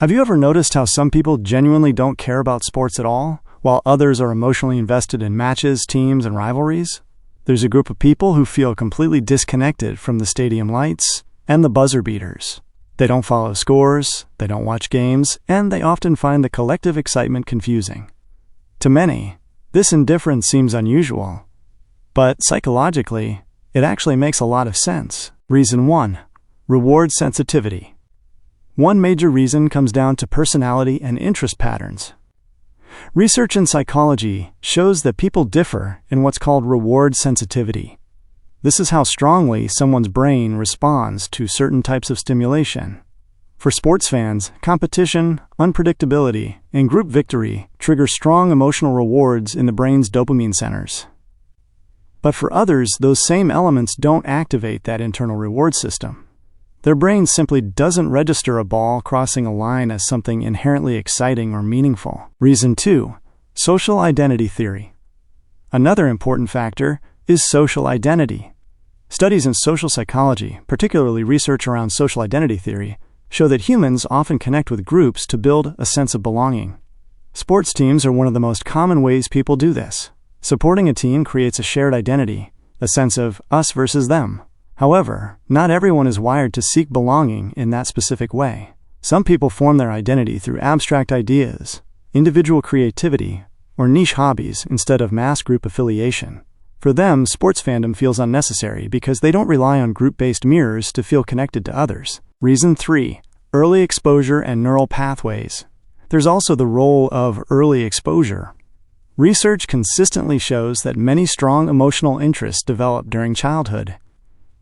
Have you ever noticed how some people genuinely don't care about sports at all, while others are emotionally invested in matches, teams, and rivalries? There's a group of people who feel completely disconnected from the stadium lights and the buzzer beaters. They don't follow scores, they don't watch games, and they often find the collective excitement confusing. To many, this indifference seems unusual, but psychologically, it actually makes a lot of sense. Reason 1. Reward sensitivity. One major reason comes down to personality and interest patterns. Research in psychology shows that people differ in what's called reward sensitivity. This is how strongly someone's brain responds to certain types of stimulation. For sports fans, competition, unpredictability, and group victory trigger strong emotional rewards in the brain's dopamine centers. But for others, those same elements don't activate that internal reward system. Their brain simply doesn't register a ball crossing a line as something inherently exciting or meaningful. Reason 2. Social identity theory. Another important factor is social identity. Studies in social psychology, particularly research around social identity theory, show that humans often connect with groups to build a sense of belonging. Sports teams are one of the most common ways people do this. Supporting a team creates a shared identity, a sense of us versus them. However, not everyone is wired to seek belonging in that specific way. Some people form their identity through abstract ideas, individual creativity, or niche hobbies instead of mass group affiliation. For them, sports fandom feels unnecessary because they don't rely on group-based mirrors to feel connected to others. Reason 3. Early exposure and neural pathways. There's also the role of early exposure. Research consistently shows that many strong emotional interests develop during childhood.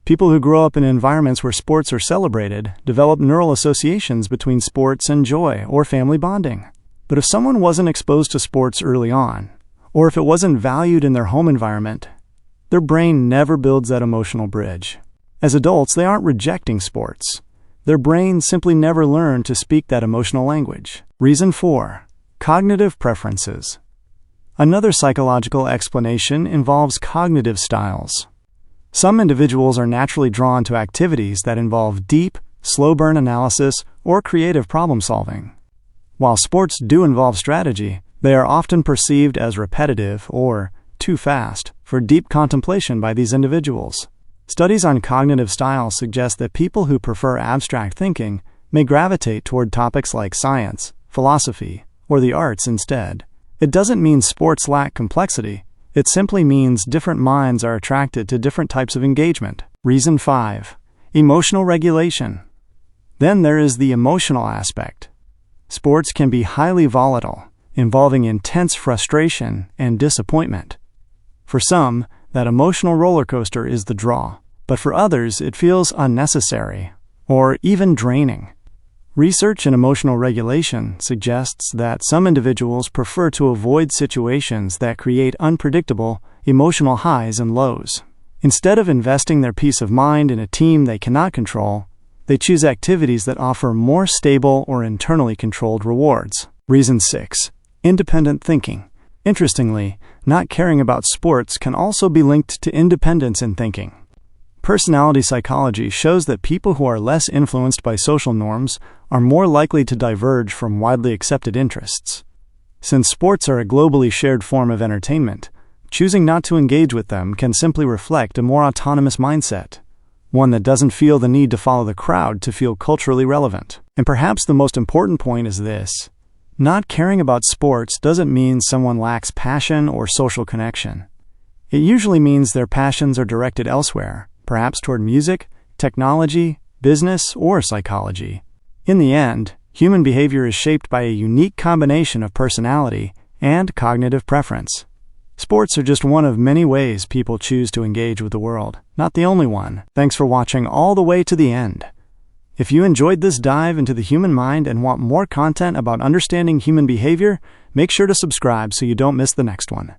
People who grow up in environments where sports are celebrated develop neural associations between sports and joy or family bonding. But if someone wasn't exposed to sports early on, or if it wasn't valued in their home environment, their brain never builds that emotional bridge. As adults, they aren't rejecting sports. Their brain simply never learned to speak that emotional language. Reason 4. Cognitive preferences. Another psychological explanation involves cognitive styles. Some individuals are naturally drawn to activities that involve deep, slow-burn analysis or creative problem-solving. While sports do involve strategy, they are often perceived as repetitive or too fast for deep contemplation by these individuals. Studies on cognitive styles suggest that people who prefer abstract thinking may gravitate toward topics like science, philosophy, or the arts instead. It doesn't mean sports lack complexity. It simply means different minds are attracted to different types of engagement. Reason 5. Emotional regulation. Then there is the emotional aspect. Sports can be highly volatile, involving intense frustration and disappointment. For some, that emotional roller coaster is the draw, but for others it feels unnecessary or even draining. Research in emotional regulation suggests that some individuals prefer to avoid situations that create unpredictable emotional highs and lows. Instead of investing their peace of mind in a team they cannot control, they choose activities that offer more stable or internally controlled rewards. Reason 6. Independent thinking. Interestingly, not caring about sports can also be linked to independence in thinking. Personality psychology shows that people who are less influenced by social norms are more likely to diverge from widely accepted interests. Since sports are a globally shared form of entertainment, choosing not to engage with them can simply reflect a more autonomous mindset, one that doesn't feel the need to follow the crowd to feel culturally relevant. And perhaps the most important point is this: not caring about sports doesn't mean someone lacks passion or social connection. It usually means their passions are directed elsewhere, perhaps toward music, technology, business, or psychology. In the end, human behavior is shaped by a unique combination of personality and cognitive preference. Sports are just one of many ways people choose to engage with the world, not the only one. Thanks for watching all the way to the end. If you enjoyed this dive into the human mind and want more content about understanding human behavior, make sure to subscribe so you don't miss the next one.